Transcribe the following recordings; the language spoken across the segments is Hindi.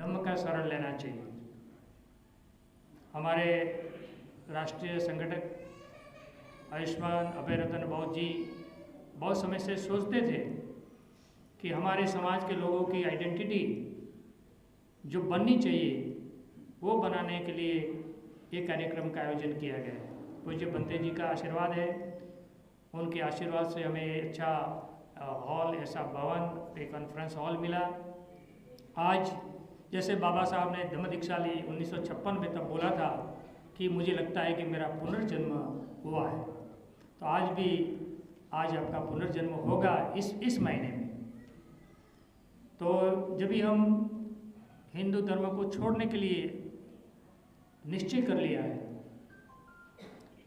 धम्म का शरण लेना चाहिए। हमारे राष्ट्रीय संगठक आयुष्मान अभय रतन बौद्ध जी बहुत समय से सोचते थे कि हमारे समाज के लोगों की आइडेंटिटी जो बननी चाहिए वो बनाने के लिए एक कार्यक्रम का आयोजन किया गया है। पूज्य बनते जी का आशीर्वाद है, उनके आशीर्वाद से हमें अच्छा हॉल, ऐसा भवन, एक कॉन्फ्रेंस हॉल मिला। आज जैसे बाबा साहब ने धम्म दीक्षा ली 1956 में, तब बोला था कि मुझे लगता है कि मेरा पुनर्जन्म हुआ है। तो आज आपका पुनर्जन्म होगा इस महीने में। तो जब भी हम हिंदू धर्म को छोड़ने के लिए निश्चय कर लिया है,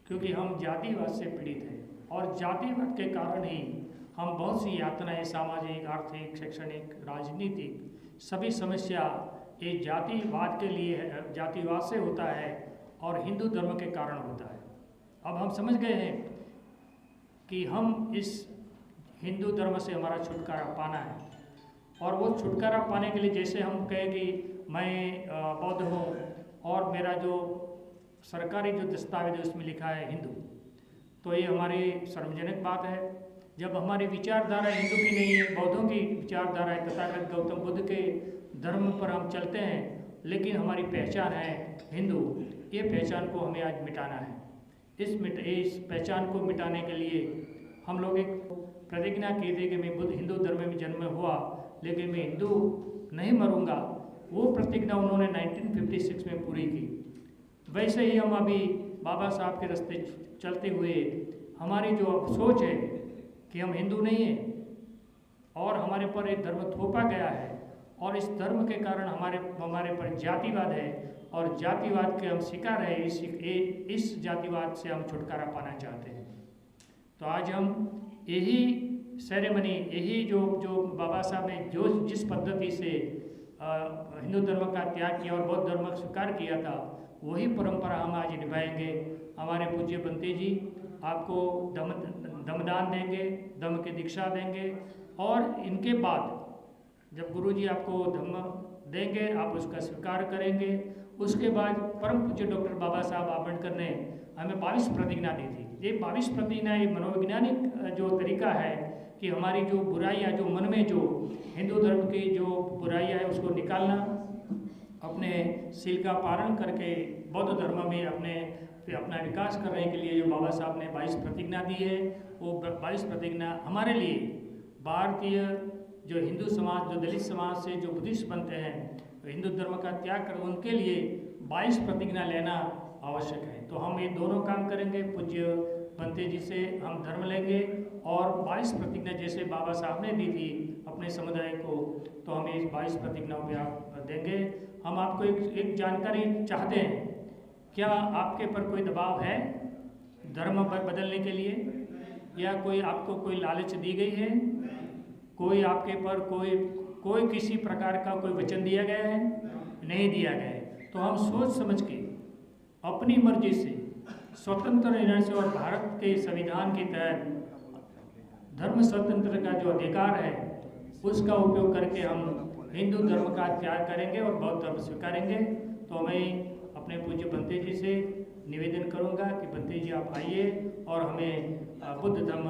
क्योंकि हम जातिवाद से पीड़ित हैं और जातिवाद के कारण ही हम बहुत सी यातनाएं, सामाजिक, आर्थिक, शैक्षणिक, राजनीतिक सभी समस्या ये जातिवाद के लिए, जातिवाद से होता है और हिंदू धर्म के कारण होता है। अब हम समझ गए हैं कि हम इस हिंदू धर्म से हमारा छुटकारा पाना है, और वो छुटकारा पाने के लिए जैसे हम कहें कि मैं बौद्ध हूँ और मेरा जो सरकारी जो दस्तावेज है उसमें लिखा है हिंदू, तो ये हमारी सार्वजनिक बात है। जब हमारी विचारधारा हिंदू की नहीं है, बौद्धों की विचारधारा है, तथागत गौतम बुद्ध के धर्म पर हम चलते हैं, लेकिन हमारी पहचान है हिंदू, ये पहचान को हमें आज मिटाना है। इस पहचान को मिटाने के लिए हम लोग एक प्रतिज्ञा की थी कि मैं बुद्ध हिंदू धर्म में जन्म हुआ लेकिन मैं हिंदू नहीं मरूंगा। वो प्रतिज्ञा उन्होंने 1956 में पूरी की। वैसे ही हम अभी बाबा साहब के रास्ते चलते हुए हमारी जो सोच है कि हम हिंदू नहीं हैं और हमारे पर एक धर्म थोपा गया है और इस धर्म के कारण हमारे पर जातिवाद है और जातिवाद के हम शिकार हैं। इस जातिवाद से हम छुटकारा पाना चाहते हैं। तो आज हम यही सेरेमनी, यही जो बाबा साहब ने जिस पद्धति से हिंदू धर्म का त्याग किया और बौद्ध धर्म का स्वीकार किया था, वही परंपरा हम आज निभाएंगे। हमारे पूज्य बनते जी आपको दमदान देंगे, धम्म की दीक्षा देंगे, और इनके बाद जब गुरु जी आपको धम्म देंगे आप उसका स्वीकार करेंगे। उसके बाद परम पूज्य डॉक्टर बाबा साहब आम्बेडकर ने हमें 22 प्रतिज्ञा दी थी। ये 22 प्रतिज्ञा ये मनोवैज्ञानिक जो तरीका है कि हमारी जो बुराइयाँ, जो मन में जो हिंदू धर्म की जो बुराइयाँ है उसको निकालना, अपने शील का पालन करके बौद्ध धर्म में अपना विकास करने के लिए जो बाबा साहब ने 22 प्रतिज्ञा दी है, वो 22 प्रतिज्ञा हमारे लिए भारतीय जो हिंदू समाज, जो दलित समाज से जो बुद्धिस्ट बनते हैं, तो हिंदू धर्म का त्याग कर उनके लिए 22 प्रतिज्ञा लेना आवश्यक है। तो हम ये दोनों काम करेंगे। पूज्य बनते जी से हम धर्म लेंगे और 22 प्रतिज्ञा जैसे बाबा साहब ने दी थी अपने समुदाय को, तो हम इस 22 प्रतिज्ञाओं पे आप देंगे। हम आपको एक जानकारी चाहते हैं, क्या आपके पर कोई दबाव है धर्म पर बदलने के लिए, या आपको कोई लालच दी गई है, कोई आपके पर कोई किसी प्रकार का कोई वचन दिया गया है? नहीं दिया गया है। तो हम सोच समझ के अपनी मर्जी से स्वतंत्र निर्णय से और भारत के संविधान के तहत धर्म स्वतंत्र का जो अधिकार है उसका उपयोग करके हम हिंदू धर्म का त्याग करेंगे और बौद्ध धर्म स्वीकारेंगे। तो मैं अपने पूज्य बनते जी से निवेदन करूंगा कि बनते जी आप आइए और हमें बुद्ध धर्म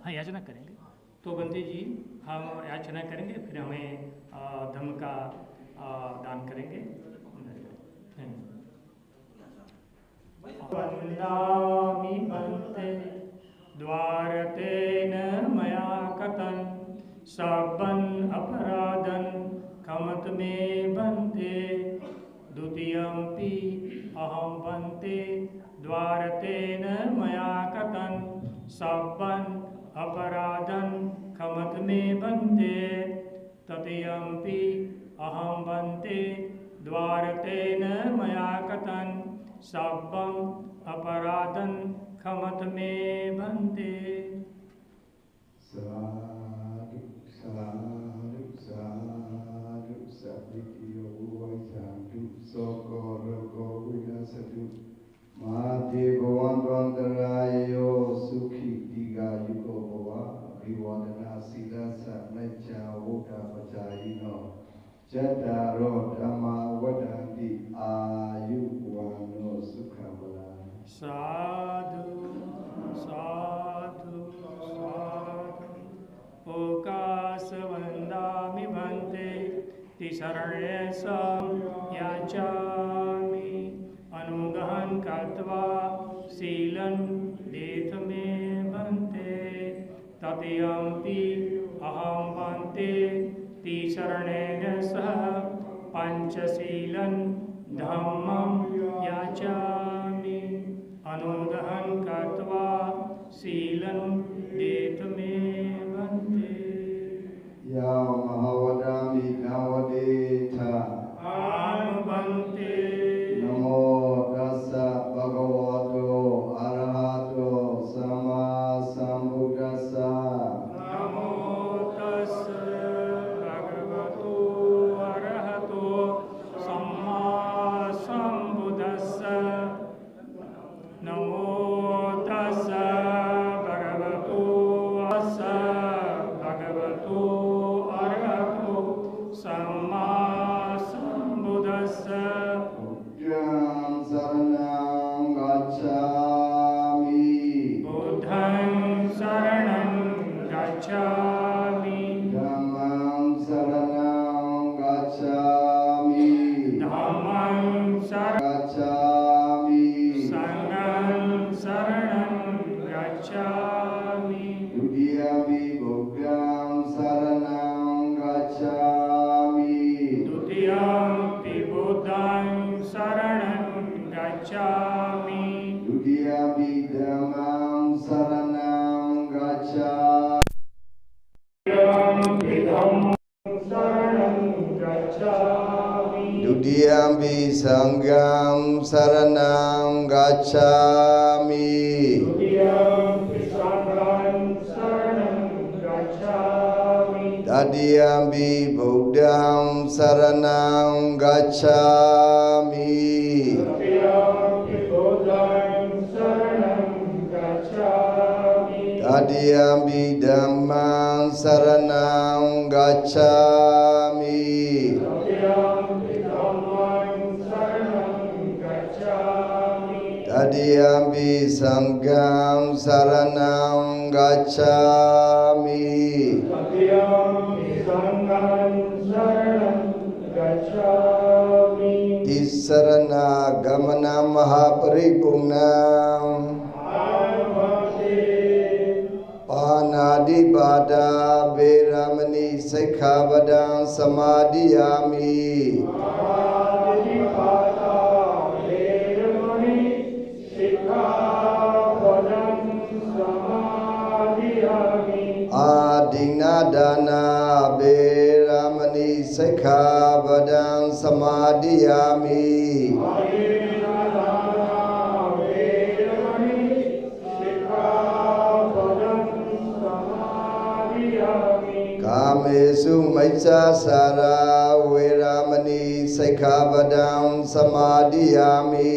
हाँ याचना करेंगे। तो बनते जी हम याचना करेंगे, फिर हमें धम्म का दान करेंगे। वंदामि बन्ते द्वारतेन मया कथन सबन अपराधन खमत में बन्ते द्वितीयम्पि अहम बन्ते द्वारतेन मया कथन सबन अपराधन खमत में बन्ते तृतीयम्पि अहम बन्ते द्वारतेन मया कथन सबम अपराधन खमत में बन्ते। साधु साधु साधु सद्वितीयो वैसाधु सोको विनाशतु माते भवन्तरायो सुखी दीर्घायुको भव अभिवदना सिला Chattaro Dhamma Vadanti Ayuwano Sukhabala. साधु साधु साधु ओकाशवन्दामि भन्ते तिसरण्यसं याचामि अनुगहं कृत्वा शीलं देतमे भन्ते तदयन्ति अहं भन्ते तिसरणेन सह पञ्चशीलं धम्मं याचामि अनुगहं कृत्वा शीलं देतमे भन्ते Yao Mahavadami Nawadeta भन्ते Namo Tassa Bhagavato Arahato Sama Sambuddhassa नमो तस्स भगवतो अरहतो सम्मा सम्बुद्धस्स नमो तस्स भगवतो अरहतो सम्मा सम्बुद्धस्स Buddham Saranam Gacchami बुद्धं शरणं गच्छामि Dhammam Saranam Gacchami धम्मं Gacchami संघं शरणं गच्छामि Dutiyampi Buddham Saranam Gacchami द्वितीयंपि बुद्धं शरणं गच्छामि Dutiyampi Dhammam Saranam Gacchami तृतीयंपि धम्मं शरणं गच्छामि Dutiyampi Sangham Saranam Gacchami द्वितीयंपि संघं शरणं गच्छामि Tadiyampi Buddham Saranam Gacchami तृतीयंपि बुद्धं शरणं गच्छामि Tadiyampi Dhammam Saranam Gacchami तृतीयंपि धम्मं शरणं गच्छामि Tadiyampi Sangham Saranam Gacchami तृतीयंपि संघं शरणं गच्छामि Tisarana Gamana Mahaparipurnam Panadibada Veramani Sikkhabadam Samadhiyami Adinadana Veramani Sikkhabadam Samadhiyami Kamesu Maitsasara Veramani Sikkhabadam Samadhiyami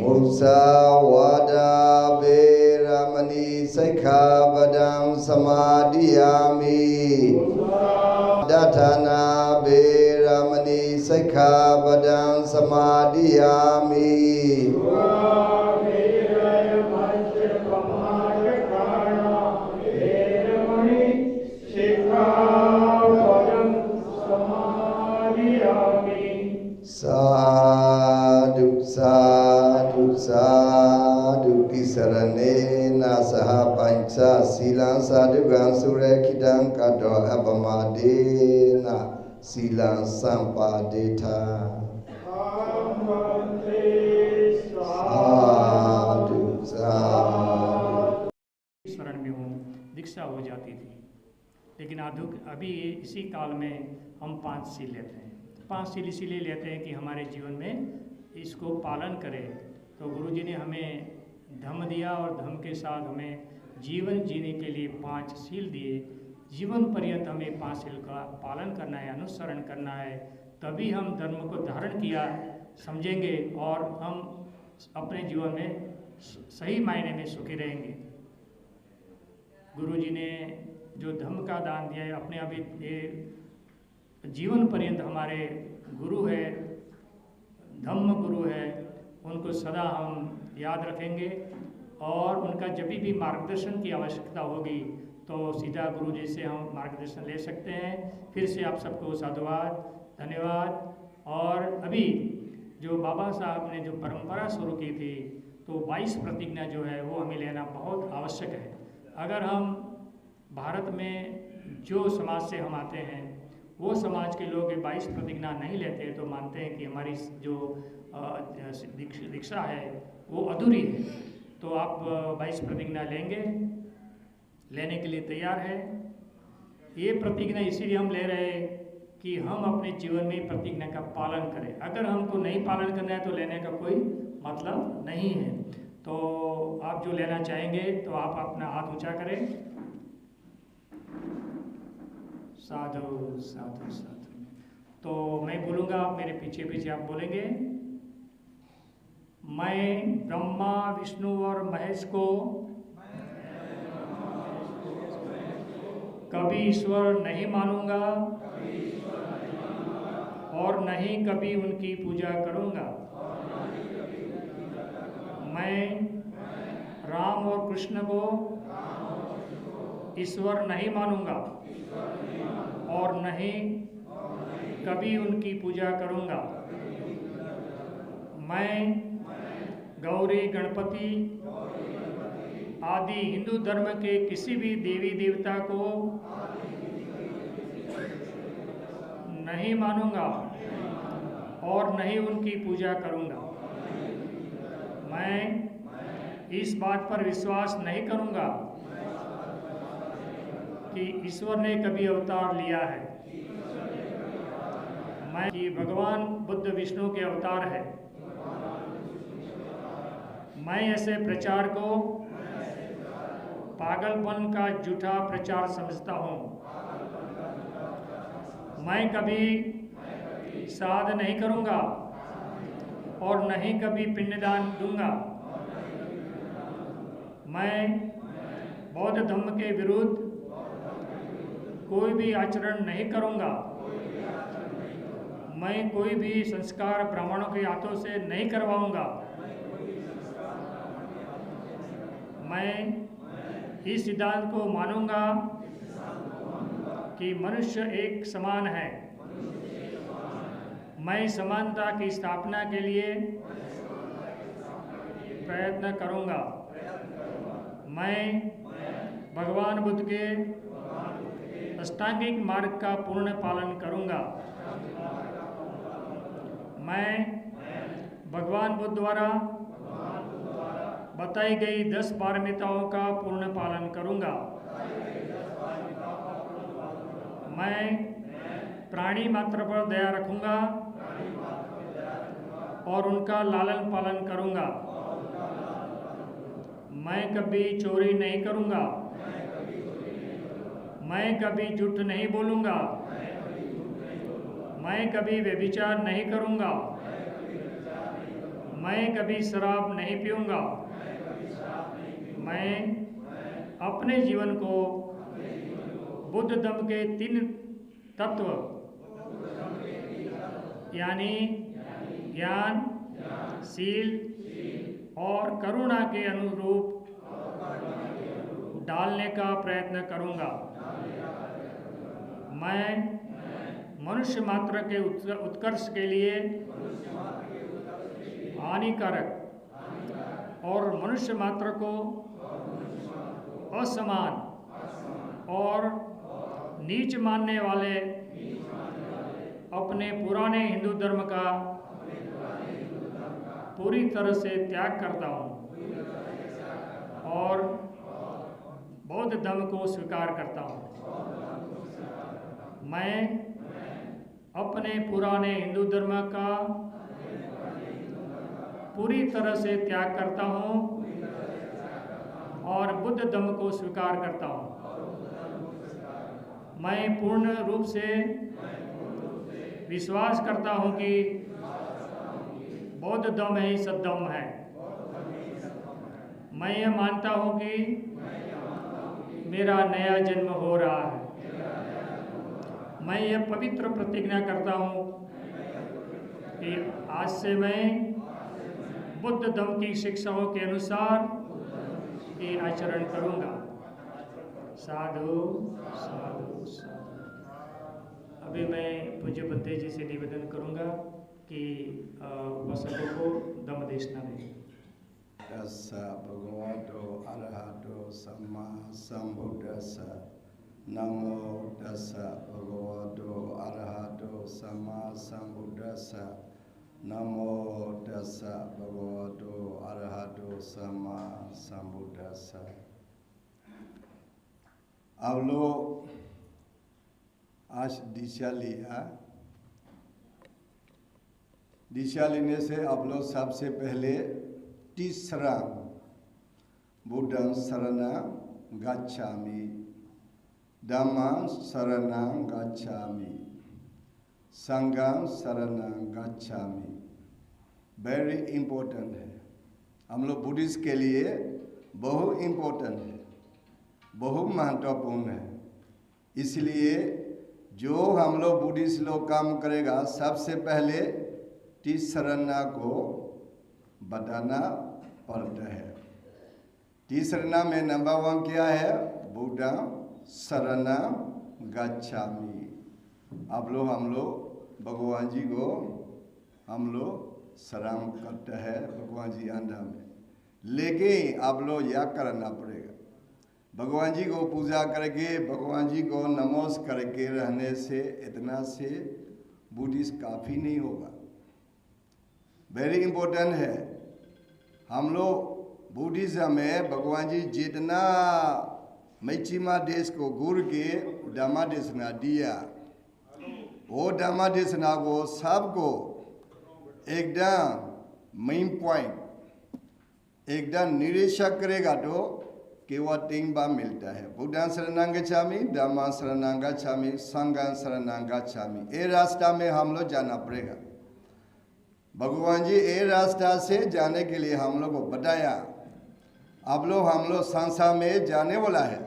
Musawada Veramani Sikkhabadam Samadhiyami Dathana Veramani Sikkhabadam Samadhiyami Sadhu Sadhu Sadhu Kisarane Nasaha Pancha Silang Sadhu Gansurakhidam Kato Apamadena Silang Sampadeta Sadhu Sadhu शरण में हूँ दीक्षा हो जाती थी, लेकिन अभी इसी काल में हम 5 सील लेते हैं। 5 सील इसीलिए लेते हैं कि हमारे जीवन में इसको पालन करें। तो गुरुजी ने हमें धम्म दिया और धम्म के साथ हमें जीवन जीने के लिए 5 सील दिए। जीवन पर्यंत हमें 5 सील का पालन करना है, अनुसरण करना है, तभी हम धर्म को धारण किया समझेंगे और हम अपने जीवन में सही मायने में सुखी रहेंगे। गुरु जी ने जो धम्म का दान दिया है, अपने अभी ये जीवन पर्यंत हमारे गुरु है, धम्म गुरु है, उनको सदा हम याद रखेंगे और उनका जब भी मार्गदर्शन की आवश्यकता होगी तो सीधा गुरु जी से हम मार्गदर्शन ले सकते हैं। फिर से आप सबको साधुवाद, धन्यवाद। और अभी जो बाबा साहब ने जो परंपरा शुरू की थी तो 22 प्रतिज्ञा जो है वो हमें लेना बहुत आवश्यक है। अगर हम भारत में जो समाज से हम आते हैं वो समाज के लोग 22 प्रतिज्ञा नहीं लेते तो मानते हैं कि हमारी जो दीक्षा है वो अधूरी है। तो आप 22 प्रतिज्ञा लेने के लिए तैयार है। ये प्रतिज्ञा इसीलिए हम ले रहे हैं कि हम अपने जीवन में प्रतिज्ञा का पालन करें। अगर हमको नहीं पालन करना है तो लेने का कोई मतलब नहीं है। तो आप जो लेना चाहेंगे तो आप अपना हाथ ऊंचा करें। साधु साधु साधु। तो मैं बोलूँगा, आप मेरे पीछे पीछे आप बोलेंगे। मैं ब्रह्मा, विष्णु और महेश को कभी ईश्वर नहीं मानूंगा और नहीं कभी उनकी पूजा करूंगा। मैं राम और कृष्ण को ईश्वर नहीं मानूंगा और नहीं कभी उनकी पूजा करूंगा। मैं गौरी, गणपति आदि हिंदू धर्म के किसी भी देवी देवता को नहीं मानूंगा और नहीं उनकी पूजा करूंगा। मैं इस बात पर विश्वास नहीं करूंगा कि ईश्वर ने कभी अवतार लिया है। मैं कि भगवान बुद्ध विष्णु के अवतार है। मैं ऐसे प्रचार को पागलपन का झूठा प्रचार समझता हूँ। मैं कभी श्राद्ध नहीं करूँगा और नहीं कभी पिंडदान दूंगा। मैं बौद्ध धर्म के विरुद्ध कोई भी आचरण नहीं करूँगा। मैं कोई भी संस्कार ब्राह्मणों के हाथों से नहीं करवाऊँगा। मैं इस सिद्धांत को मानूंगा कि मनुष्य एक समान है। मैं समानता की स्थापना के लिए प्रयत्न करूंगा। मैं भगवान बुद्ध के अष्टांगिक मार्ग का पूर्ण पालन करूंगा। मैं भगवान बुद्ध द्वारा बताई गई 10 पारमिताओं का पूर्ण पालन करूंगा। मैं प्राणी मात्र पर दया रखूंगा और उनका लालन पालन करूंगा। मैं कभी चोरी नहीं करूंगा। मैं कभी झूठ नहीं बोलूंगा। मैं कभी व्यभिचार नहीं करूंगा। मैं कभी शराब नहीं पीऊंगा। मैं अपने जीवन को बुद्ध धर्म के 3 तत्व यानी ज्ञान, शील और करुणा के अनुरूप डालने का प्रयत्न करूंगा। मैं मनुष्य मात्र के उत्कर्ष के लिए हानिकारक और मनुष्य मात्र को असमान और नीच मानने वाले अपने पुराने हिंदू धर्म का पूरी तरह से त्याग करता हूँ और बौद्ध धर्म को स्वीकार करता हूँ। मैं अपने पुराने हिंदू धर्म का पूरी तरह से त्याग करता हूँ और बुद्ध धर्म को स्वीकार करता हूँ। मैं पूर्ण रूप से विश्वास करता हूँ कि बौद्ध धर्म ही सद्धर्म है। मैं ये मानता हूँ कि मेरा नया जन्म हो रहा है। मैं ये पवित्र प्रतिज्ञा करता हूँ कि आज से मैं बुद्ध धम्म की शिक्षाओं के अनुसार ये आचरण करूँगा। साधु साधु साधु। अभी मैं पूज्य बद्दे जी से निवेदन करूँगा कि उपासकों को धम्म देशना दें। तस्सा भगवतो अरहतो सम्मा सम्बुद्धस्सा। नमो तस्सा भगवतो अरहतो सम्मा सम्बुद्धस्सा। नमो तस्सा भगवतो अरहतो सम्मा सम्बुद्धस्सा। अब लोग आज दीक्षा लिया। दीक्षा लेने से अब लोग सबसे पहले तीसरा बुद्धं शरणं गच्छामि, धम्मं शरणं गच्छामि, संघं शरणं गच्छामि। वेरी इम्पोर्टेंट है। हम लोग बुद्धिस्ट के लिए बहुत इम्पोर्टेंट है, बहुत महत्वपूर्ण है। इसलिए जो हम लोग बुद्धिस्ट लोग काम करेगा, सबसे पहले तीसरा को बताना पड़ता है। तीसरा में नंबर 1 क्या है? बुद्धं शरणं गच्छामि। अब लोग हम लोग भगवान जी को हम लोग शरण करते हैं भगवान जी अंदर में। लेकिन आप लोग यह करना पड़ेगा, भगवान जी को पूजा करके, भगवान जी को नमस्कार करके रहने से इतना से बुद्धिस्ट काफ़ी नहीं होगा। वेरी इम्पोर्टेंट है। हम लोग बुद्धिज्म में भगवान जी जितना मैचिमा देश को घूर के धम्मदेशना दिया, वो धम्मदेशना को सबको एकदम मेन पॉइंट एकदम निरीक्षक करेगा तो केवल 3 बार मिलता है। बुद्धं शरणं गच्छामि, धम्मं शरणं गच्छामि, संघं शरणं गच्छामि। ये रास्ता में हम लोग जाना पड़ेगा। भगवान जी ये रास्ता से जाने के लिए हम लोग को बताया। अब लोग हम लोग संसार में जाने वाला है।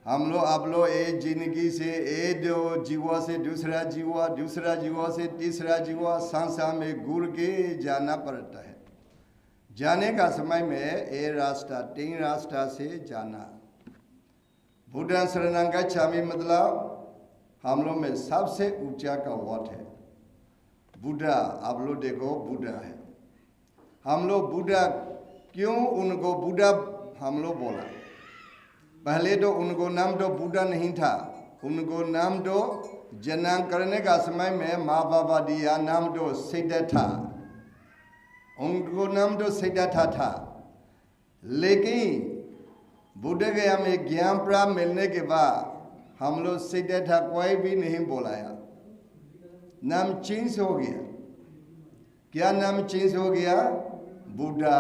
हम लोग अब लोग एक जिंदगी से एक जीवा से दूसरा जीवा, दूसरा जीवा से तीसरा जीवा, संसार में घूर के जाना पड़ता है। जाने का समय में ये रास्ता 3 रास्ता से जाना। बुद्धं शरणं गच्छामि मतलब हम लोग में सबसे ऊंचा का वर्ड है बुद्धा। आप लोग देखो बुद्धा है। हम लोग बुद्धा क्यों उनको बुद्धा हम लोग बोला? पहले तो उनको नाम तो बुद्धा नहीं था। उनको नाम तो जन्म करने का समय में माँ बाबा दिया नाम तो सिद्धार्थ। उनको नाम तो सिद्धार्थ था। लेकिन बुद्ध गया में ज्ञान प्राप्त मिलने के बाद हम लोग सिद्धार्थ कोई भी नहीं बोलाया। नाम चेंज हो गया। क्या नाम चेंज हो गया? बुद्धा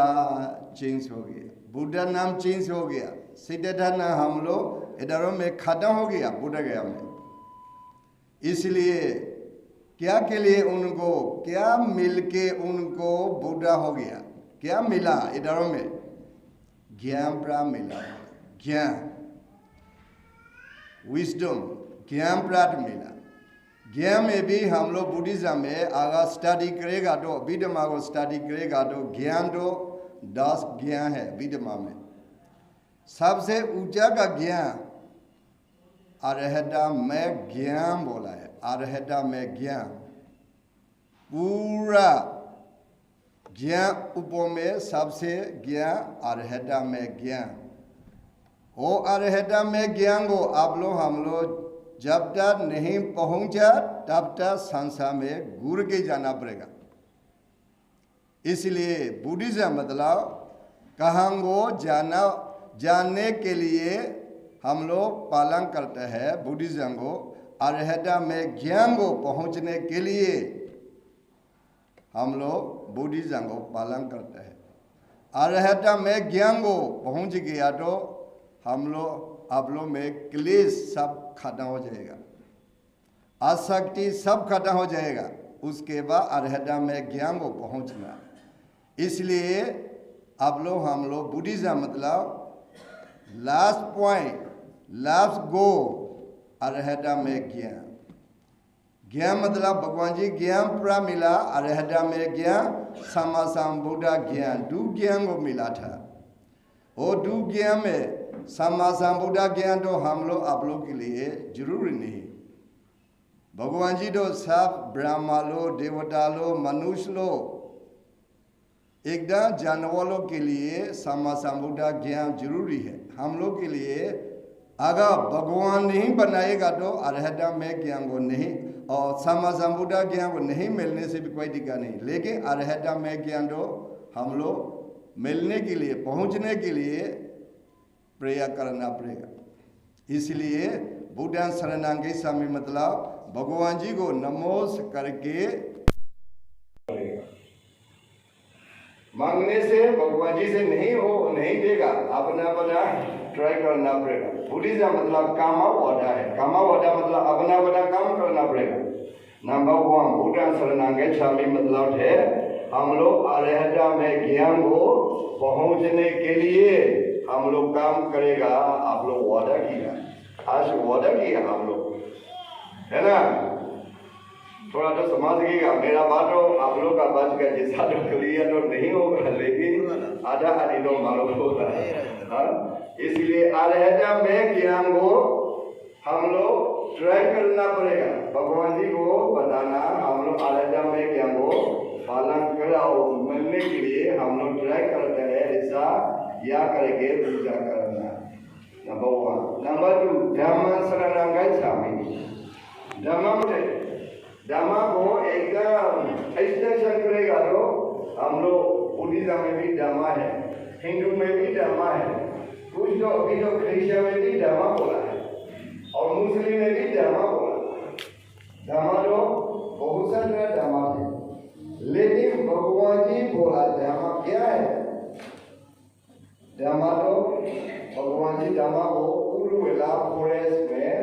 चेंज हो गया। बुद्धा नाम चेंज हो गया। सिद्धार्थ नाम हम लोग इधरों में खत्म हो गया बुद्ध गया में। इसलिए क्या के लिए उनको क्या मिल के उनको बुद्धा हो गया? क्या मिला इधरों में? ज्ञान प्राप्त मिला। ज्ञान, विजडम, ज्ञान प्राप्त मिला। ज्ञान में भी हम लोग बुद्धिज्म में अगर स्टडी करेगा तो विधमा को स्टडी करेगा तो ज्ञान तो 10 ज्ञान है विधमा में। सबसे ऊंचा का ज्ञान अरहता में ज्ञान बोला है। अरहता में ज्ञान पूरा ज्ञान ऊपर में सबसे ज्ञान अरहता में ज्ञान। वो अरहता में ज्ञान को आप लोग हम लोग जब तक नहीं पहुंचा तब तक संसार में घूर के जाना पड़ेगा। इसलिए बुद्धिज्म मतलब कहाँ को जानने के लिए हम लोग पालन करते हैं बुद्धिज्म को। अरहता में ज्ञान को पहुंचने के लिए हम लोग बुद्धिज्म को पालन करते हैं। अरहता में ज्ञान को पहुंच गया तो हम लोग आप लोग में क्लेश सब खत्म हो जाएगा, आसक्ति सब खत्म हो जाएगा। उसके बाद अरहता में ज्ञान को पहुंचना। इसलिए आप लोग हम लोग बुद्धिज्म मतलब लास्ट पॉइंट, लास्ट गो अरहता में ज्ञान। ज्ञान मतलब भगवान जी ज्ञान पूरा मिला, अरहता में ज्ञान, सम्मा संबुद्ध ज्ञान, दो ज्ञान को मिला था। और दो ज्ञान में सम्मा संबुद्ध ज्ञान तो हम लोग आप लोग के लिए जरूरी नहीं। भगवान जी तो सब ब्रह्मा लो, देवता लो, मनुष्य लो, एकदम जानवरों के लिए सम्मा संबुद्ध ज्ञान जरूरी है। हम लोग के लिए अगर भगवान नहीं बनाएगा तो अरहता में ज्ञान को नहीं, और सम्मा संबुद्ध ज्ञान को नहीं मिलने से भी कोई दिक्कत नहीं। लेकिन अरहता में ज्ञान तो हम लोग मिलने के लिए, पहुंचने के लिए प्रयास करना पड़ेगा। इसलिए बुद्ध शरणं गच्छामि मतलब भगवान जी को नमस्कार करके मांगने से भगवान जी से नहीं देगा, अपना ट्राई करना पड़ेगा। बुद्धिज्म मतलब कामावादा है, कामावादा मतलब अपना काम करना पड़ेगा। नंबर 1 बुद्ध शरणं गच्छामि मतलब है हम लोग अरहता में ज्ञान को पहुंचने के लिए हम लोग काम करेगा। आप लोग वादा किया, आज वादा किया हम लोग, है ना? थोड़ा तो समझिएगा मेरा बात। तो आप लोग का बात का जैसा तो क्लियर तो नहीं होगा, लेकिन आधा आधी तो मालूम होगा। इसलिए अरहता में ज्ञान को हम लोग ट्राई करना पड़ेगा। भगवान जी को बताना हम लोग अरहता में ज्ञान को पालन कराओ, मिलने के लिए हम लोग ट्राई करते हैं। ऐसा या करके पूजा करना, नंबर 1। नंबर 2 धम्म शरणं गच्छामि। धम्म को एकदम एक्सटेंशन करेगा तो हम लोग बुद्धिज्म में भी धम्म है, हिंदू में भी धम्म है, कुछ तो अभी तो क्रिश्चियन में भी धम्म बोला है, और मुस्लिम में भी धम्म बोला। धम्म तो बहुत सारे धम्म है, लेकिन भगवान जी बोला धम्म क्या है? धम्म तो भगवान जी धम्म को उरुवेला फॉरेस्ट में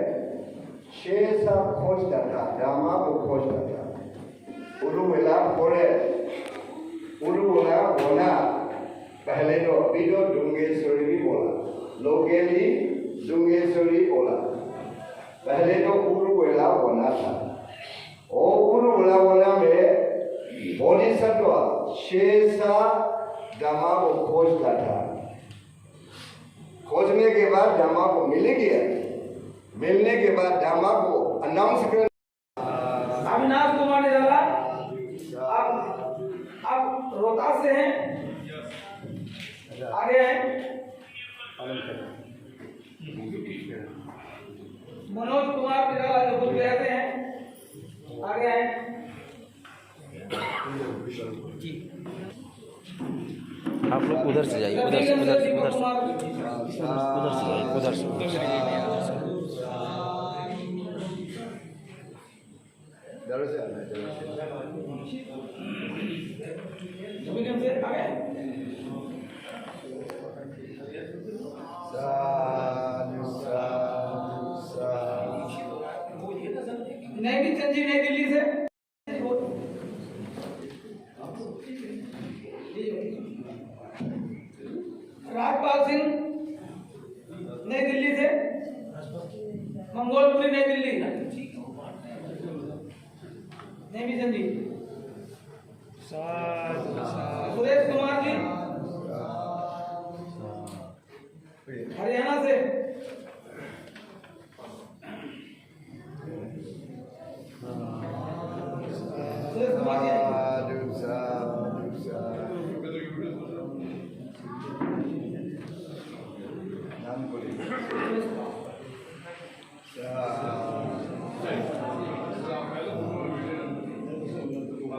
6 साल खोजता था, धम्म को खोजता था। उरुवेला फॉरेस्ट, उरुवेला बोला पहले तो, अभी तो डुंगेश्वरी भी बोला, लोकेली डुंगेश्वरी बोला, पहले तो उरुवेला बोला था। और उरुवेला बोला में बोधिसत्व 6 साल धम्म को खोजता था। खोजने के बाद धम्म को मिल गया, मिलने के बाद धम्म को अनाउंस कर अविनाश कुमार निराला, आप रोहतास से हैं, आगे हैं। मनोज कुमार निराला जो बोल रहे हैं, आगे हैं। आप लोग उधर से जाइए, उधर से जाइए, उधर से नई किशन जी, नई दिल्ली से। राजपाल सिंह, नई दिल्ली से। मंगोलपुरी, नई दिल्ली। नई किशन जी। सुरेश कुमार जी, हरियाणा से। सुरेश कुमार जी,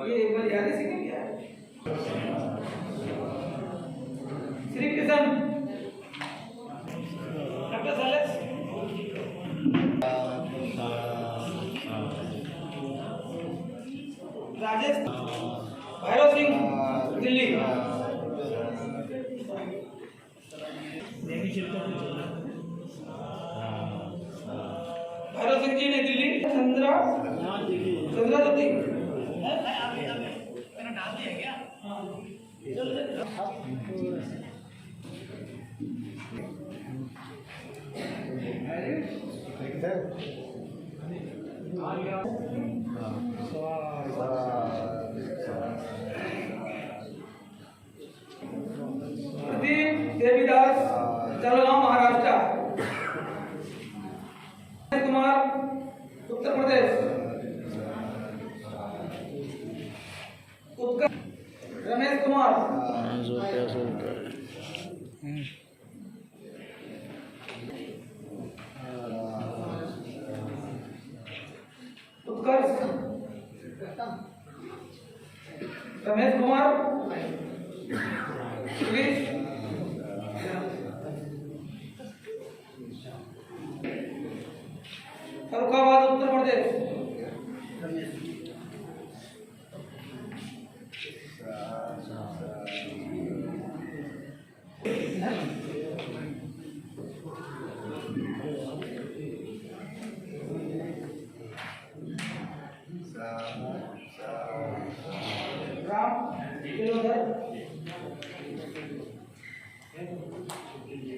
ये एक बार याद से क्या है? Shri Kishan, doctor Sales, Rajesh, Bhairav Singh, Delhi. भैरव सिंह जी ने दिल्ली। चंद्रा दत्ती, प्रदीप देवीदास, जलगांव, महाराष्ट्र। कुमार, उत्तर प्रदेश। रमेश कुमार, उत्कर्ष। रमेश कुमार, फरुखाबाद, उत्तर प्रदेश। राम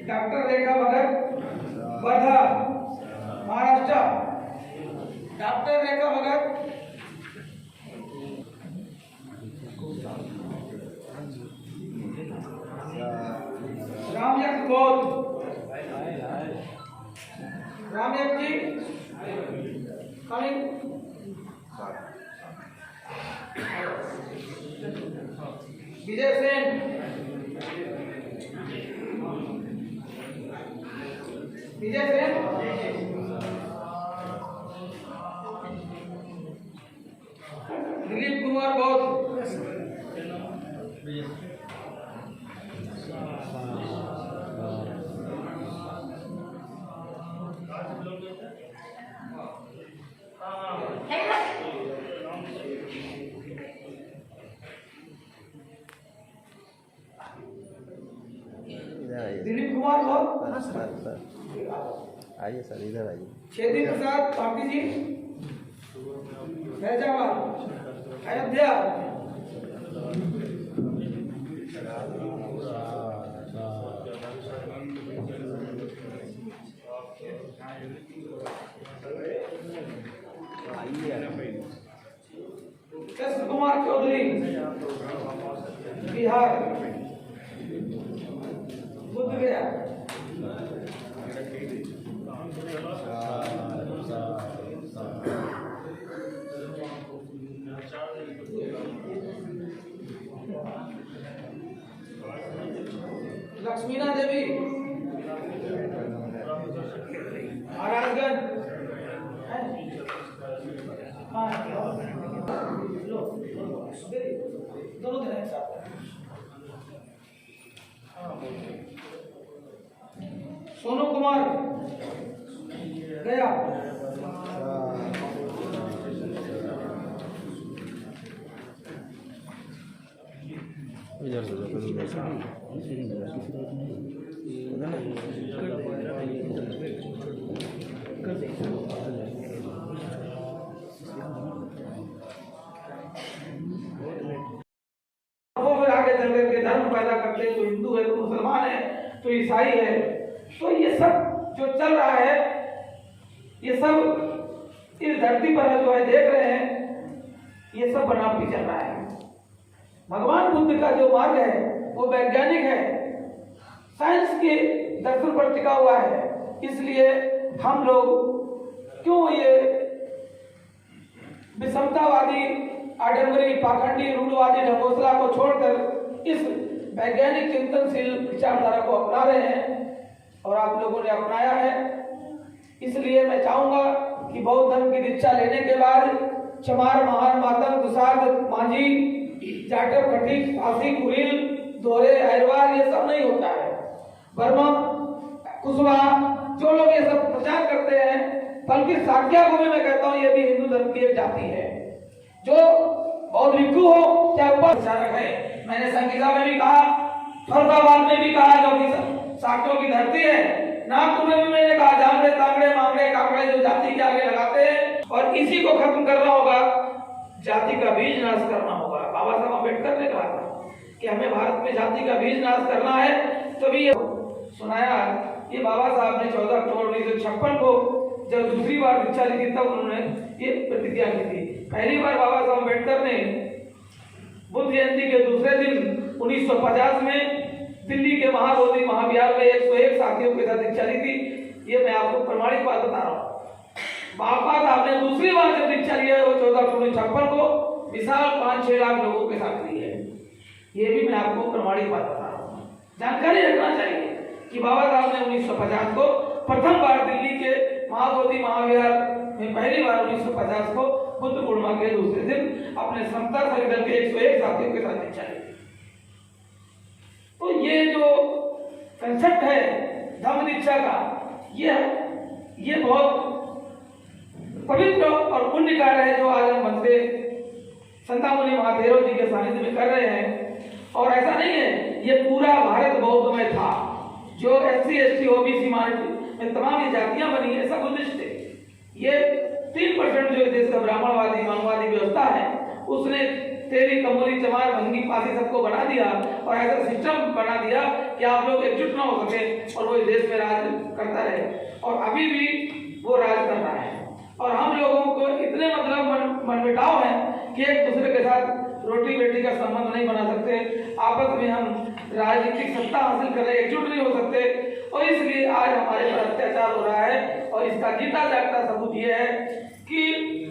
डॉक्टर रेखा भगत, वर्धा, महाराष्ट्र। डॉक्टर रेखा भगत, रामयक बौद्ध, रामयक जी कमिंग। विजय सेन, विजय सेन। दिलीप कुमार बौद्ध, दिलीप कुमार बौद्ध। सर आइए सर, इधर आइए। छेदी प्रसाद पाठी जी, फैजाबाद, अयोध्या। कृष्ण कुमार चौधरी, बिहार, बुद्ध गया। लक्ष्मीना देवी, महाराजगंज। दोनों दिन एक साथ। सोनू कुमार, गया। इधर से आगे चल करके धर्म पैदा करते हैं, तो हिंदू है तो मुसलमान है तो ईसाई है। तो ये सब जो चल रहा है, ये सब इस धरती पर जो है देख रहे हैं, ये सब बनावटी चल रहा है। भगवान बुद्ध का जो मार्ग है वो वैज्ञानिक है, साइंस के दर्शन पर टिका हुआ है। इसलिए हम लोग क्यों ये विषमतावादी, आडंबरी, पाखंडी, रूढ़वादी ढकोसला को छोड़कर इस वैज्ञानिक चिंतनशील विचारधारा को अपना रहे हैं, और आप लोगों ने अपनाया है। इसलिए मैं चाहूंगा कि बौद्ध धर्म की दीक्षा लेने के बाद चमार, महार, मातंग, दुसाध, मांझी, जाटव, खटीक, फांसी, कुरील, दोहरे, अहरवार, ये सब नहीं होता है। वर्मा, कुशवाहा, जो लोग ये सब प्रचार करते हैं, बल्कि साक्या को भी मैं कहता हूँ ये भी हिंदू धर्म की एक जाति है। जो बौद्ध भिक्षु हो चाहे ऊपर प्रचारक है, मैंने संगीता में भी कहा, फरुखाबाद में भी कहा, जो कि साक्यों की धरती है। नागपुर में भी मैंने कहा, जामड़े, तांगड़े, मांगड़े, काकड़े जो जाति के आगे लगाते हैं, और इसी को खत्म करना होगा, जाति का बीज नाश करना होगा। बाबा साहब अम्बेडकर ने कहा था कि हमें भारत में जाति का बीज नाश करना है, तभी सुनाया। ये बाबा साहब ने 14 अक्टूबर 1956 को जब दूसरी बार दीक्षा ली थी तब उन्होंने ये प्रतिज्ञा की थी। पहली बार बाबा साहब अम्बेडकर ने बुद्ध जयंती के दूसरे दिन 1950 में दिल्ली के महाबोधि महाविहार में 101 साथियों के साथ दीक्षा ली थी। ये मैं आपको प्रमाणिक बात बता रहा हूँ। बाबा साहब ने दूसरी बार जब दीक्षा लिया है वो 14 अक्टूबर 1956 को विशाल 5-6 लाख लोगों के साथ ली है। ये भी मैं आपको प्रमाणिक बात बता रहा हूँ। जानकारी रखना चाहिए कि बाबा साहब ने 1950 को प्रथम बार दिल्ली के महाबोधि महाविहार में पहली बार 1950 को बुद्ध पूर्णिमा के दूसरे दिन अपने समता संगठन के 101 साथियों के साथ दीक्षा ली। तो ये जो कंसेप्ट है धम्म दीक्षा का, ये बहुत पवित्र और पुण्य कार्य है जो आज हम बनते संतामुनि महादेव जी के सानिध्य में कर रहे हैं। और ऐसा नहीं है, ये पूरा भारत बौद्ध में था। जो SC ST OBC में तमाम ये जातियां बनी है सब बुद्धिस्ट थे। ये 3% जो देश का ब्राह्मणवादी मानववादी व्यवस्था है उसने तेरी कमोली चमार भंगी पासी सबको बना दिया और ऐसा सिस्टम बना दिया कि आप लोग एकजुट ना हो सके और वो इस देश में राज करता रहे। और अभी भी वो राज कर रहा है। और हम लोगों को इतने मतलब मनमुटाव है कि एक दूसरे के साथ रोटी बेटी का संबंध नहीं बना सकते, आपस में हम राजनीतिक सत्ता हासिल कर रहे, एकजुट नहीं हो सकते। और इसलिए आज हमारे पर अत्याचार हो रहा है। और इसका जीता जागता सबूत ये है कि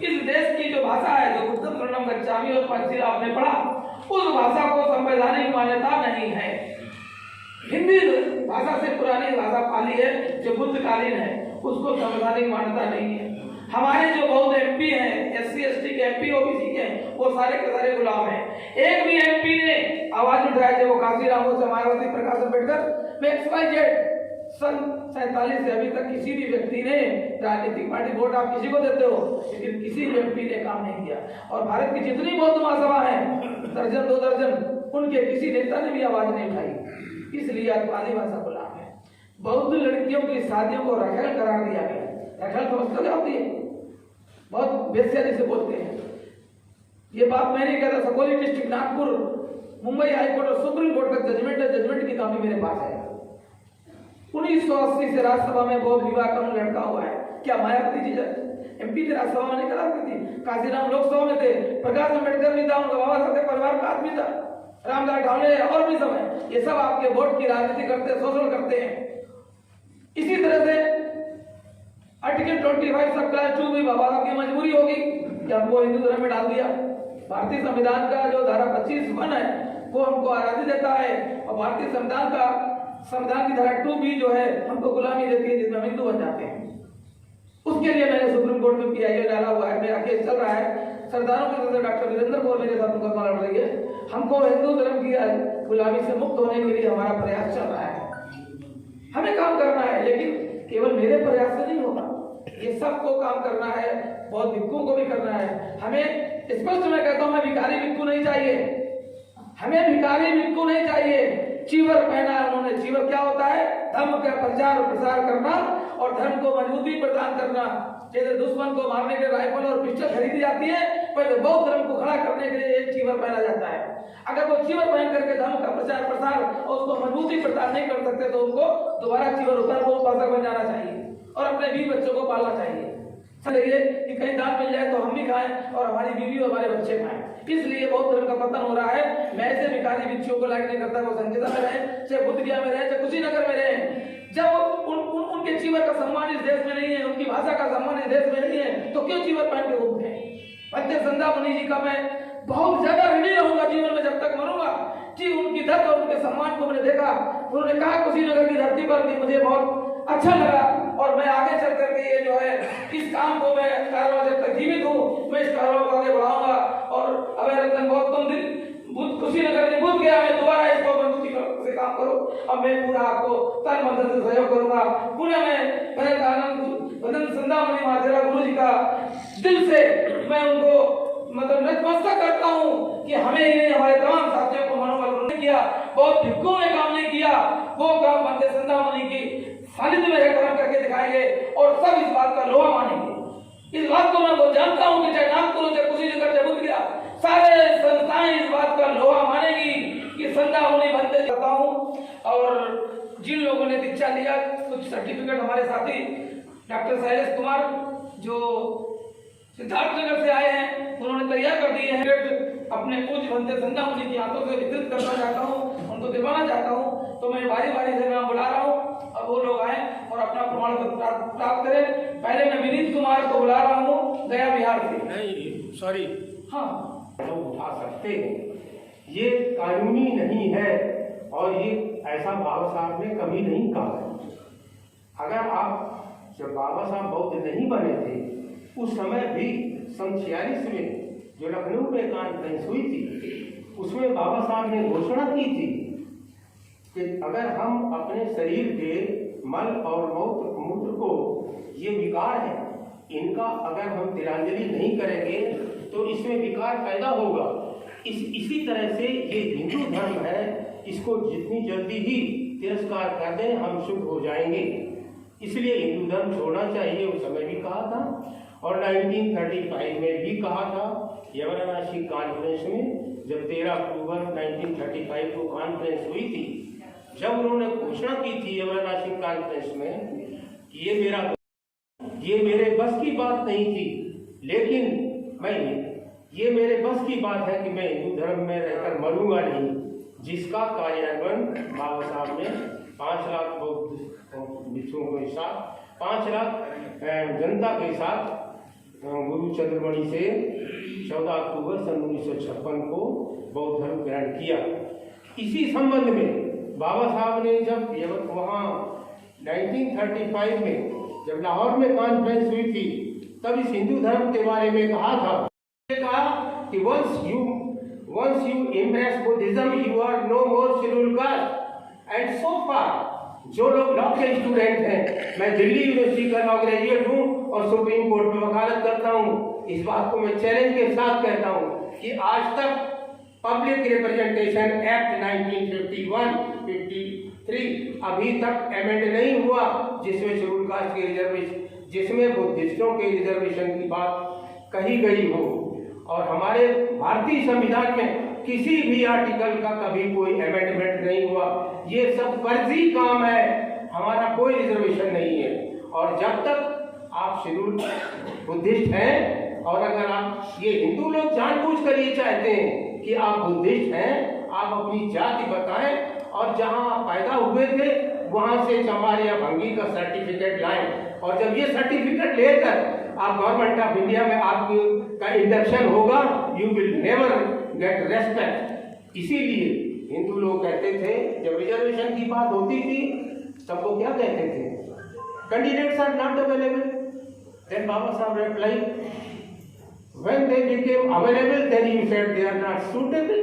इस देश की जो भाषा है, जो बुद्धम शरणम गच्छामि और पंचशील आपने पढ़ा, उस भाषा को संवैधानिक मान्यता नहीं है। हिंदी भाषा से पुरानी भाषा पाली है जो बुद्धकालीन है, उसको संवैधानिक मान्यता नहीं है। हमारे जो बौद्ध MP हैं, SC ST के MP OBC के, वो सारे के सारे गुलाम हैं। एक भी MP ने आवाज उठाया जब वो काशीराम से मायावती प्रकाश अम्बेडकर में XYZ सन 47 से अभी तक किसी भी व्यक्ति ने राजनीतिक पार्टी वोट आप किसी को देते हो, लेकिन किसी भी MP ने काम नहीं किया। और भारत की जितनी बौद्ध महासभा है, दर्जन 2 दर्जन, उनके किसी नेता ने भी आवाज नहीं उठाई। इसलिए आज पाली भाषा गुलाम है। बौद्ध लड़कियों की शादियों को रखेल करार दिया गया। रखेल समझते क्या होती है? बहुत बेसियारी से बोलते हैं। ये बात मैं नहीं कहता, सकोली डिस्ट्रिक्ट, नागपुर, मुंबई हाईकोर्ट और सुप्रीम कोर्ट का जजमेंट है। जजमेंट की कॉपी मेरे पास है। 1980 से राज्यसभा में बौद्ध विवाह कानून लड़का हुआ है। क्या मायावती जी MP थे, राज्यसभा में नहीं करा सकती थी? काशीराम लोकसभा में थे, प्रकाश अम्बेडकर भी था, उनका बाबा साहब परिवार का आदमी था, रामदास ढावले और भी सब है। ये सब आपके वोट की राजनीति करते हैं, शोषण करते हैं। इसी तरह से आर्टिकल 25 सब क्लास 2 भी बाबा साहब की मजबूरी होगी कि हमको हिंदू धर्म में डाल दिया। भारतीय संविधान का जो धारा 25(1) है वो हमको आज़ादी देता है और भारतीय संविधान की धारा 2B जो है हमको गुलामी देती है, जिसमें हिंदू बन जाते हैं। उसके लिए मैंने सुप्रीम कोर्ट में PIO डाला हुआ है, मेरा केस चल रहा है। सरदारों के सदस्य डॉक्टर वीरेंद्र कौर मेरे साथ मुकदमा लड़ रही है। हमको हिंदू धर्म की गुलामी से मुक्त होने के लिए हमारा प्रयास चल रहा है। हमें काम करना है, लेकिन केवल मेरे प्रयास से नहीं होगा, ये सबको काम करना है, बहुत भिक्खुओं को भी करना है। हमें स्पष्ट मैं कहता हूं, हमें भिखारी भिक्खु नहीं चाहिए, हमें भिखारी भिक्खु नहीं चाहिए। चीवर पहना उन्होंने। चीवर क्या होता है? धर्म का प्रचार और प्रसार करना और धर्म को मजबूती प्रदान करना। जैसे दुश्मन को मारने के राइफल और पिस्टल खरीदी जाती है, पहले बौद्ध धर्म को खड़ा करने के लिए एक चीवर पहना जाता है। अगर वो चीवर पहन करके धर्म का प्रचार प्रसार और उसको मजबूती प्रदान नहीं कर सकते तो उनको दोबारा चीवर उतार वो उपासक बन जाना चाहिए और अपने बीवी बच्चों को पालना चाहिए। इसलिए कि कहीं दान मिल जाए तो हम भी खाएं और हमारी बीवी और हमारे बच्चे खाएं। इसलिए बौद्ध धर्म का पतन हो रहा है। मैं ऐसे भिखारी भिक्षुओं को लायक नहीं करता, वो संचिता में रहे, चाहे बुद्धगया में रहे, चाहे कुशीनगर में रहे। जब उनके चीवर का सम्मान इस देश में नहीं है, उनकी भाषा का सम्मान इस देश में नहीं है, तो क्यों चीवर पहन के घूमते हैं? पत्ते संध्यामुनि जी का मैं बहुत ज्यादा ऋणी रहूंगा जीवन में जब तक मरूंगा जी। उनकी दर्द और उनके सम्मान को मैंने देखा। उन्होंने कहा कुशीनगर की धरती पर भी मुझे बहुत अच्छा लगा और मैं आगे चल करके ये जो है इस काम को मैं कारवां जब तक जीवित हूँ मैं इस कारवां को आगे बढ़ाऊंगा। और अभय रतन गौतम दिन कुशीनगर में बुद्ध गया, मैं दोबारा इसको मजबूती से काम करो और मैं पूरा आपको तन मन से सहयोग करूंगा। पुनः मैं भरत आनंद भजन संध्यामुनि महादेव गुरु जी का दिल से मैं उनको मतलब नतमस्तक करता हूँ कि हमें ही हमारे तमाम साथियों को मनोबल नहीं किया, बहुत भिक्खुओं ने काम नहीं किया, वो काम बंदे संध्यामुनि की सानिध्य में रहकर हम करके दिखाएंगे और सब इस बात का लोहा मानेंगे। इस बात को मैं वो जानता हूँ कि चाहे नागपुर चाहे कुशीनगर चाहे बुद्ध गया, सारे संस्थाएं इस बात का लोहा मानेगी कि सर्टिफिकेट हमारे साथी डॉक्टर शैलेश कुमार जो सिद्धार्थनगर से आए हैं, उन्होंने तैयार कर दिए हैं। अपने पूज्य बनते संध्या मुनि की हाथों से वितरित करना चाहता हूँ, उनको दिलवाना चाहता हूँ। तो मैं बारी बारी से मैं बुला रहा हूँ, अब वो लोग आए और अपना प्रमाण पत्र प्राप्त करें। पहले मैं विनीत कुमार को बुला रहा हूँ, गया बिहार से। नहीं सॉरी, हाँ, लोग उठा सकते हैं, ये कानूनी नहीं है और ये ऐसा बाबा साहब ने कभी नहीं कहा है। अगर आप जब बाबा साहब बौद्ध नहीं बने थे उस समय भी सन 46 में जो लखनऊ में कॉन्फ्रेंस हुई थी उसमें बाबा साहब ने घोषणा की थी कि अगर हम अपने शरीर के मल और मूत्र को, ये विकार है, इनका अगर हम तिलांजलि नहीं करेंगे तो इसमें विकार पैदा होगा। इसी तरह से ये हिंदू धर्म है, इसको जितनी जल्दी ही तिरस्कार कर दें हम शुद्ध हो जाएंगे। इसलिए हिंदू धर्म छोड़ना चाहिए, उस समय भी कहा था और 1935 में भी कहा था वाराणसी कॉन्फ्रेंस में, जब 13 अक्टूबर 1935 को कॉन्फ्रेंस हुई थी, जब उन्होंने घोषणा की थी वाराणसी कॉन्फ्रेंस में कि ये मेरे बस की बात नहीं थी, लेकिन ये मेरे बस की बात है कि मैं हिंदू धर्म में रहकर मरूंगा नहीं, जिसका कार्यान्वयन बाबा साहब ने 5 लाख बौद्ध भिक्षुओं के साथ, 5 लाख जनता के साथ गुरु चंद्रमणि से 14 अक्टूबर सन 1956 को बौद्ध धर्म ग्रहण किया। इसी संबंध में बाबा साहब ने जब वहाँ 1935 में जब लाहौर में कॉन्फ्रेंस हुई थी तब इस हिंदू धर्म के बारे में कहा था कि once you embrace Buddhism you are no more scheduled caste। And so far जो लोग लॉ के स्टूडेंट हैं, मैं दिल्ली यूनिवर्सिटी का लॉ ग्रेजुएट हूँ और सुप्रीम कोर्ट में वकालत करता हूँ, इस बात को मैं चैलेंज के साथ कहता हूँ कि आज तक पब्लिक रिप्रेजेंटेशन एक्ट 1951-53 अभी तक अमेंड नहीं हुआ जिसमें शेड्यूल कास्ट के रिजर्वेशन, जिसमें बुद्धिस्टों के रिजर्वेशन की बात कही गई हो। और हमारे भारतीय संविधान में किसी भी आर्टिकल का कभी कोई अमेंडमेंट नहीं हुआ, ये सब फर्जी काम है, हमारा कोई रिजर्वेशन नहीं है। और जब तक आप शेड्यूल बुद्धिस्ट हैं और अगर आप, ये हिंदू लोग जानबूझकर ये चाहते हैं कि आप बुद्धिस्ट हैं, आप अपनी जाति बताएं और जहां आप पैदा हुए थे वहां से चमार या भंगी का सर्टिफिकेट लाएं, और जब ये सर्टिफिकेट लेकर आप गवर्नमेंट ऑफ इंडिया में आपका इंडक्शन होगा, you will never get respect. इसीलिए हिंदू लोग कहते थे, जब रिजर्वेशन की बात होती थी तब वो क्या कहते थे, candidates are not available. Then Baba Saheb reply, when they became available then you said they are not suitable,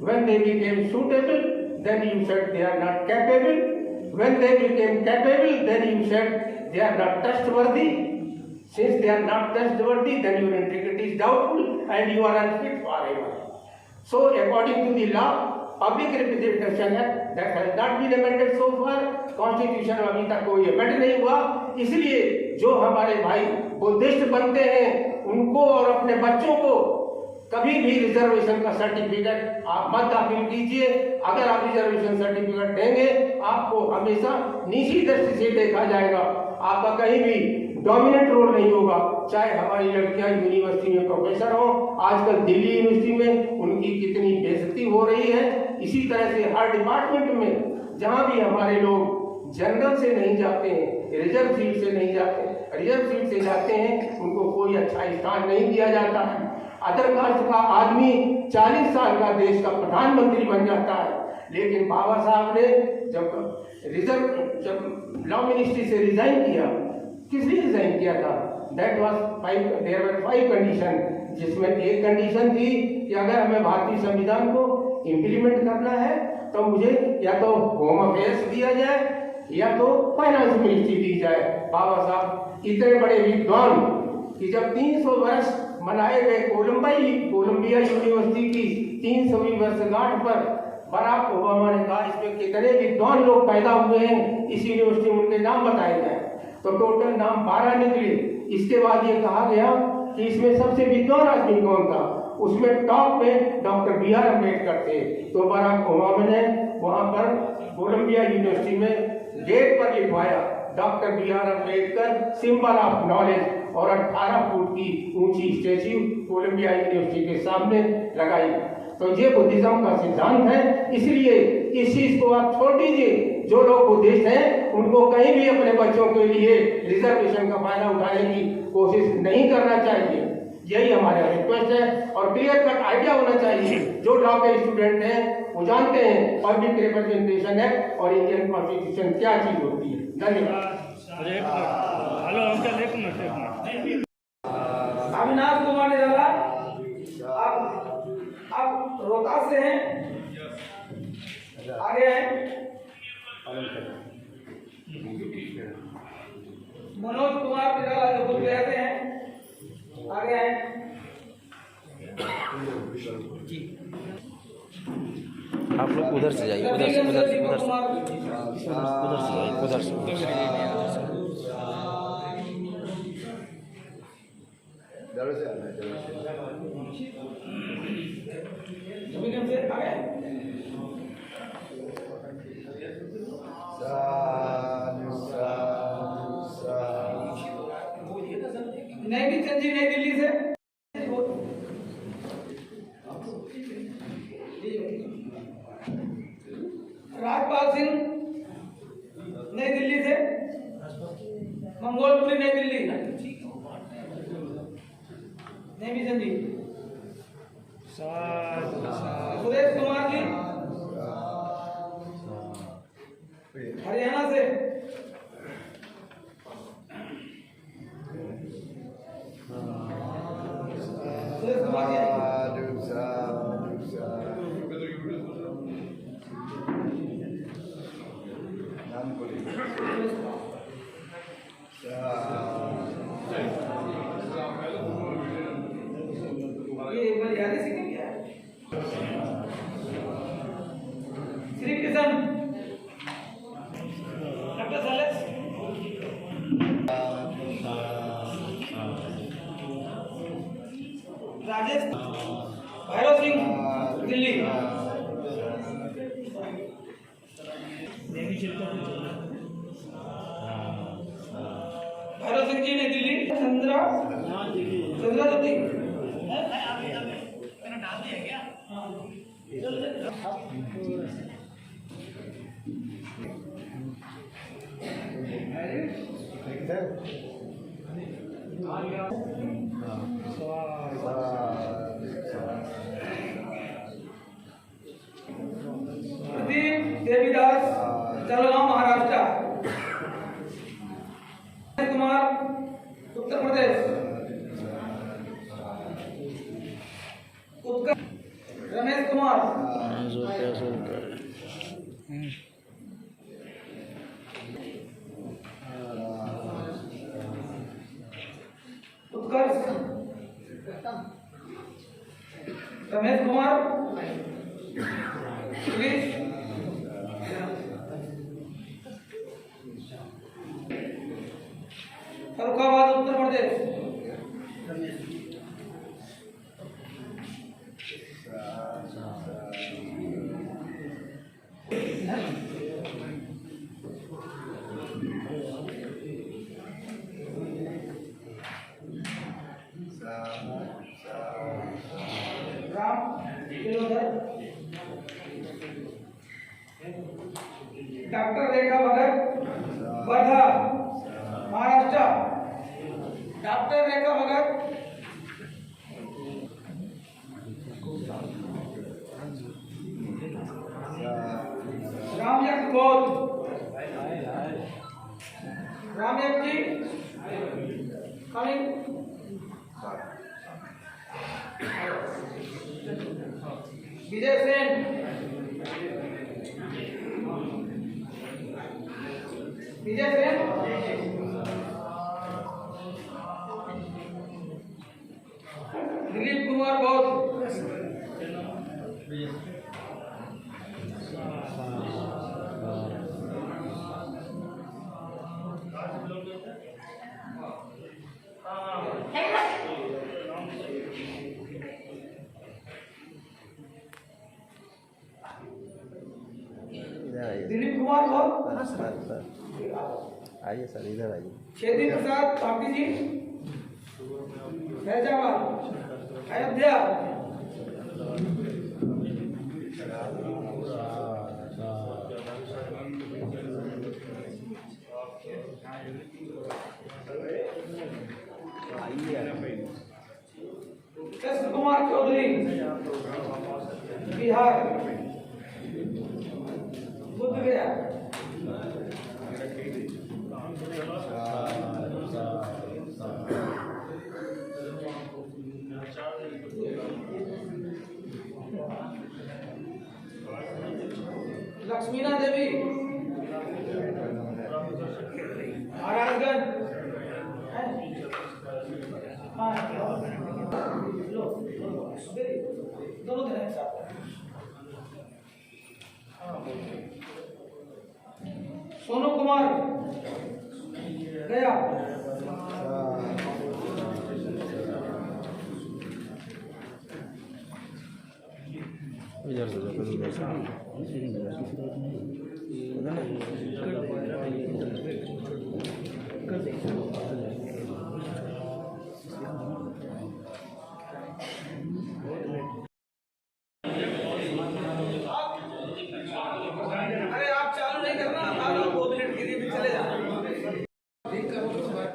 when they became suitable then you said they are not capable, when they became capable then you said they are not trustworthy, since they are not trustworthy then your integrity is doubtful and you are unfit forever. So according to the law, Public Representation Act that has not been amended so far, constitution में अभी तक कोई अमेंड नहीं हुआ, इसलिए जो हमारे भाई बुद्धिस्ट बनते हैं उनको और अपने बच्चों को कभी भी रिजर्वेशन का सर्टिफिकेट आप मत दाखिल कीजिए। अगर आप रिजर्वेशन सर्टिफिकेट देंगे आपको हमेशा नीची दृष्टि से देखा जाएगा, आपका कहीं भी डोमिनेंट रोल नहीं होगा। चाहे हमारी लड़कियां यूनिवर्सिटी में प्रोफेसर हो, आजकल दिल्ली यूनिवर्सिटी में उनकी कितनी बेइज्जती हो रही है, इसी तरह से हर डिपार्टमेंट में जहां भी हमारे लोग जनरल से नहीं जाते हैं, रिजर्व सीट से नहीं जाते, रिजर्व सीट से जाते हैं, उनको कोई अच्छा स्थान नहीं दिया जाता है। अदर कास्ट का आदमी 40 साल का देश का प्रधानमंत्री बन जाता है, लेकिन बाबा साहब ने जब लॉ मिनिस्ट्री से रिजाइन किया, किस लिए रिजाइन किया था, देयर वर 5 कंडीशन, जिसमें एक कंडीशन थी कि अगर हमें भारतीय संविधान को इम्प्लीमेंट करना है तो मुझे या तो होम अफेयर्स दिया जाए या तो फाइनेंस मिनिस्ट्री दी जाए। बाबा साहब इतने बड़े विद्वान कि जब 300 वर्ष मनाए गए कोलंबिया यूनिवर्सिटी की 300वीं वर्षगांठ पर बराक ओबामा ने कहा इसमें कितने विद्वान लोग पैदा हुए हैं, इस यूनिवर्सिटी में उनके नाम बताए गए, तो टोटल नाम 12 निकले। इसके बाद ये कहा गया कि इसमें सबसे विद्वान आदमी कौन था, उसमें टॉप में डॉक्टर BR अम्बेडकर थे। तो बराक ओबामा ने वहां पर कोलंबिया यूनिवर्सिटी में गेट पर लिखवाया doctor B.R. Ambedkar symbol of knowledge और 18 फुट की ऊंची स्टैच्यू कोलंबिया यूनिवर्सिटी के सामने लगाई। तो ये बुद्धिज्म का सिद्धांत है, इसलिए इस चीज को आप छोड़ दीजिए। जो लोग बुद्धिस्ट हैं उनको कहीं भी अपने बच्चों के लिए रिजर्वेशन का फायदा उठाने की कोशिश नहीं करना चाहिए। यही हमारा रिक्वेस्ट है और क्लियर कट आइडिया होना चाहिए। जो लॉ के स्टूडेंट हैं वो जानते हैं पब्लिक रिप्रेजेंटेशन एक्ट और इंडियन कॉन्स्टिट्यूशन क्या चीज होती है। धन्यवाद। अविनाश कुमार निराला, आप रोहतास से हैं, आगे हैं। मनोज कुमार निराला जो खुद गए थे हैं, आगे हैं। आप लोग उधर से जाइए, उधर से जाइए, उधर से। नई चंद जी नई दिल्ली से, राजपाल सिंह नई दिल्ली से, मंगोलपुरी नई दिल्ली, नई चंद जी, सुरेश कुमार जी हरियाणा से, सुरेश कुमार जी ये मर्यादा से क्या है? श्री किशन डॉक्टर सैलेस, राजेश भैरव सिंह दिल्ली, भैरव सिंह जी ने दिल्ली, चंद्रा ज्योति प्रदीप देवीदास जलगांव महाराष्ट्र, कुमार उत्तर प्रदेश, रमेश कुमार उत्कर्ष, रमेश कुमार फरुखाबाद उत्तर प्रदेश, डॉक्टर रेखा भगत वर्धा महाराष्ट्र, डॉक्टर रेखा भगत रामयक गौर, रामयक जी कमिंग, विजय सेन, विजय सेन, दिलीप कुमार बौद्ध, दिलीप कुमार बौद्ध, आइए सर, इधर आइए। छेदी प्रसाद पापी जी, फैजाबाद, अयोध्या। कृष्ण कुमार चौधरी, बिहार, बुद्ध गया। लक्ष्मीना देवी, महाराजगंज। दोनों दिन एक साथ। सोनू कुमार, गया। इधर से जाओ, इधर से।